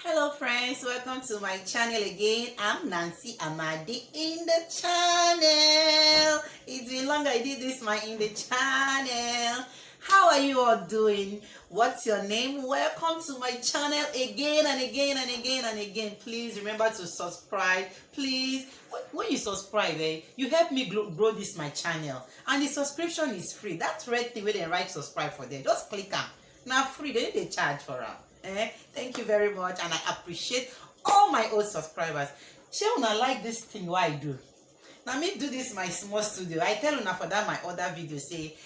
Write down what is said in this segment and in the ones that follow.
Hello friends, welcome to my channel again. I'm Nancy Amadi in the channel. It's been long I did this in the channel. How are you all doing? What's your name? Welcome to my channel again and again and again and again. Please remember to subscribe. Please, when you subscribe, you help me grow this my channel. And the subscription is free. That red thing where they write subscribe for them. Just click on. Now free, they need to charge for them. Thank you very much, and I appreciate all my old subscribers. Shey una like this thing what I do? Now me do this my small studio. I tell una for that my other video say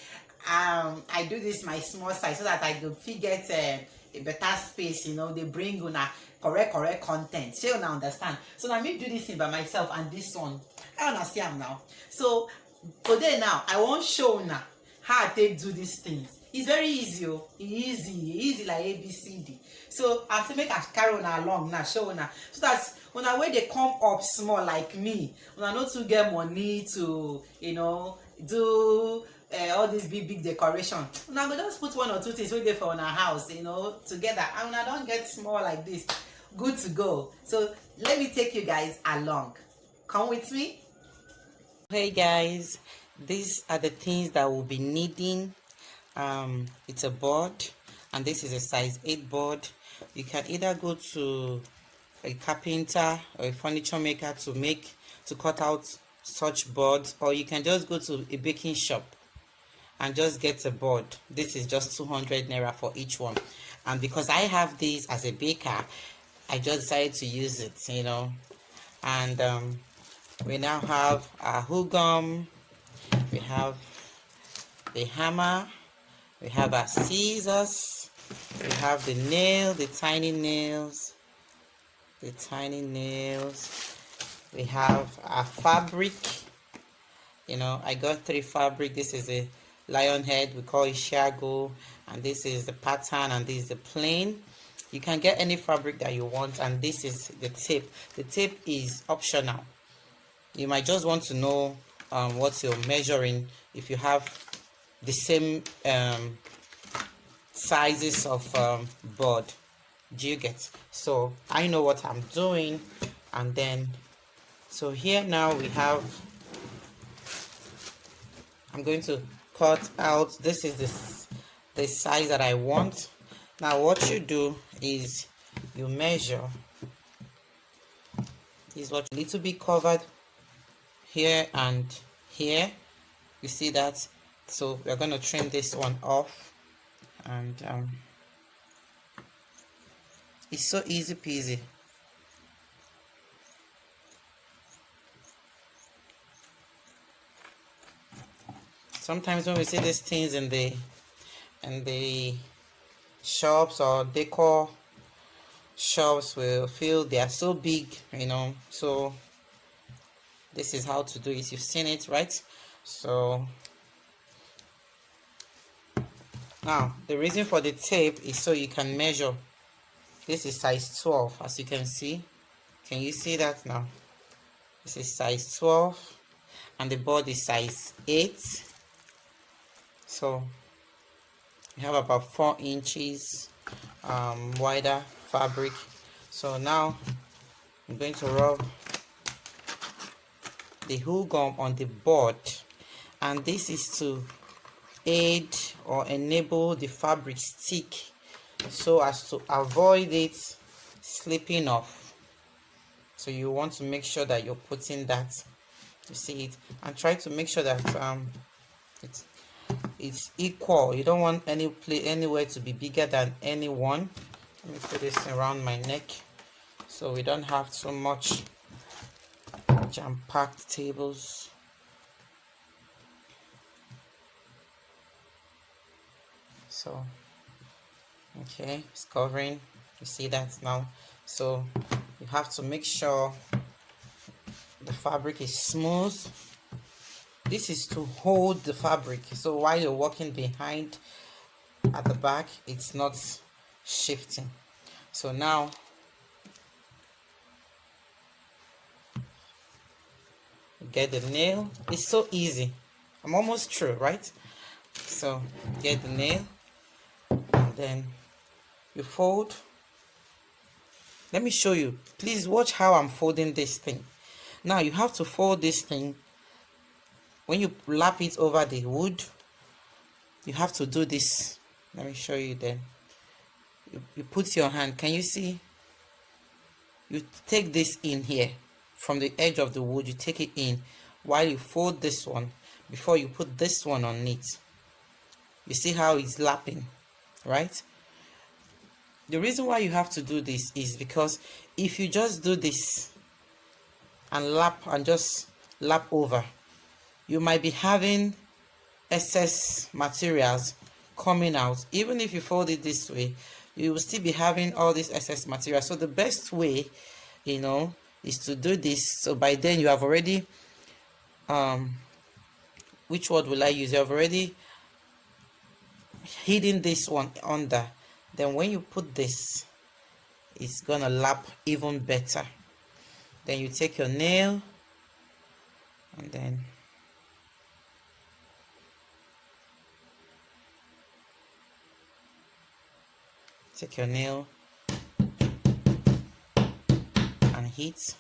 I do this my small size so that I go fit get a better space, they bring una correct content. Shey una understand? So now me do this thing by myself, and this one I una see am now. So today now I wan show una how I take do these things. It's very easy, easy like ABCD. So I say make I carry una along now, show una, so that una when they come up small like me, una no too get money to do all this big decoration. Una go just put one or two things wey dey for una house, together, and una don get small like this, good to go. So let me take you guys along. Come with me. Hey guys, these are the things that we'll be needing. It's a board, and this is a size 8 board. You can either go to a carpenter or a furniture maker to cut out such boards, or you can just go to a baking shop and just get a board. This is just 200 naira for each one, and because I have this as a baker, I just decided to use it, and we now have our hook gum, we have the hammer, we have our scissors, we have the tiny nails, we have our fabric. I got 3 fabric. This is a lion head, we call it shago, and this is the pattern, and this is the plain. You can get any fabric that you want, and this is the tape. The tape is optional. You might just want to know what you're measuring if you have the same sizes of board. Do you get? So I know what I'm doing, and then so here now we have, I'm going to cut out, this is the size that I want. Now what you do is you measure. This is what a little bit covered here and here, you see that. So we're going to trim this one off, and it's so easy peasy. Sometimes when we see these things in the shops or decor shops, we'll feel they are so big, so this is how to do it. You've seen it, right? So now the reason for the tape is so you can measure. This is size 12, as you can see. Can you see that now? This is size 12, and the board is size 8. So you have about 4 inches wider fabric. So now I'm going to rub the hook gum on the board, and this is to aid or enable the fabric stick so as to avoid it slipping off. So you want to make sure that you're putting that, you see it, and try to make sure that it's equal. You don't want anywhere to be bigger than anyone. Let me put this around my neck so we don't have too much jam-packed tables. So okay, it's covering, you see that now. So you have to make sure the fabric is smooth. This is to hold the fabric, so while you're walking behind at the back, it's not shifting. So now get the nail. It's so easy. I'm almost through, right? So get the nail, and then you fold Let me show you. Please watch how I'm folding this thing. Now you have to fold this thing. When you lap it over the wood, you have to do this. Let me show you then. You put your hand, can you see? You take this in here from the edge of the wood, you take it in while you fold this one before you put this one on it. You see how it's lapping, right? The reason why you have to do this is because if you just do this and lap and just lap over, you might be having excess materials coming out. Even if you fold it this way, you will still be having all this excess material. So the best way, you know, is to do this. So by then you have already which word will I use? You have already hidden this one under. Then when you put this, it's gonna lap even better. Then you take your nail and then take your nail and hit.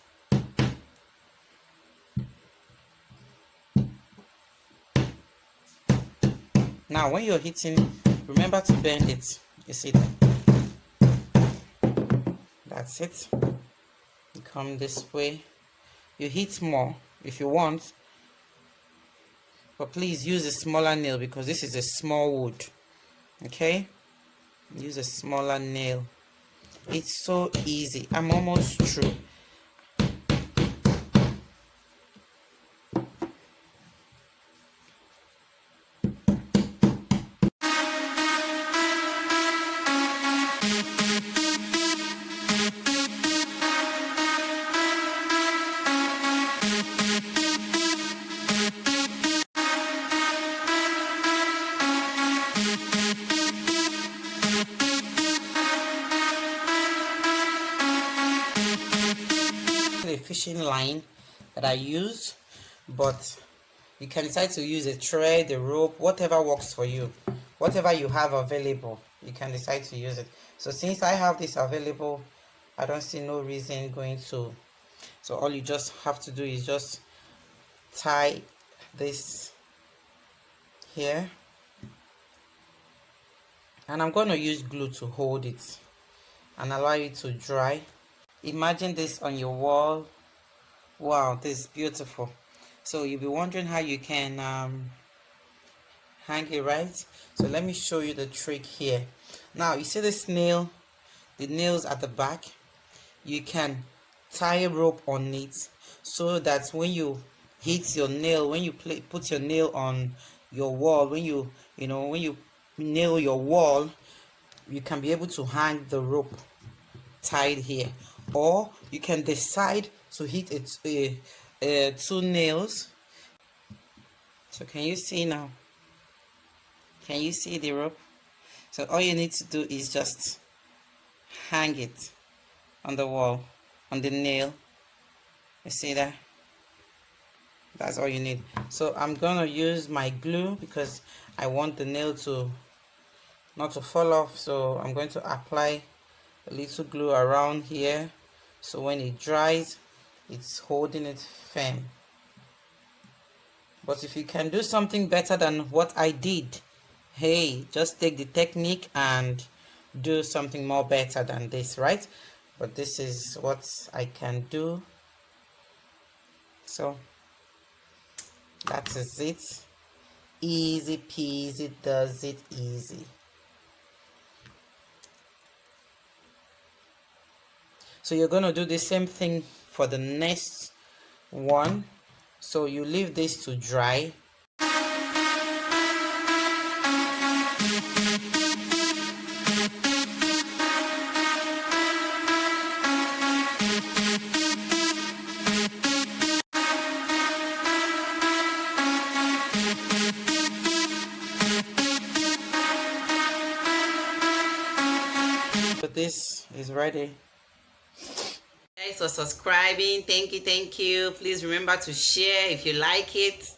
Now when you're hitting, remember to bend it. You see that? That's it. You come this way. You hit more if you want, but please use a smaller nail because this is a small wood. Okay, use a smaller nail. It's so easy. I'm almost through. A fishing line that I use, but you can decide to use a thread, a rope, whatever works for you, whatever you have available, you can decide to use it. So since I have this available, I don't see no reason going to. So all you just have to do is just tie this here, and I'm going to use glue to hold it and allow it to dry. Imagine this on your wall. Wow, this is beautiful. So you'll be wondering how you can hang it, right? So let me show you the trick here. Now you see this nail, the nails at the back. You can tie a rope on it so that when you hit your nail, when you put your nail on your wall, when you nail your wall, you can be able to hang the rope tied here. Or you can decide to hit it two nails. So can you see now? Can you see the rope? So all you need to do is just hang it on the wall, on the nail. You see that? That's all you need. So I'm gonna use my glue because I want the nail to not to fall off. So I'm going to apply a little glue around here, so when it dries, it's holding it firm. But if you can do something better than what I did, hey, just take the technique and do something more better than this, right? But this is what I can do. So that is it. Easy peasy, does it easy. So you're going to do the same thing for the next one. So you leave this to dry. So this is ready. Thanks for subscribing. Thank you. Please remember to share if you like it.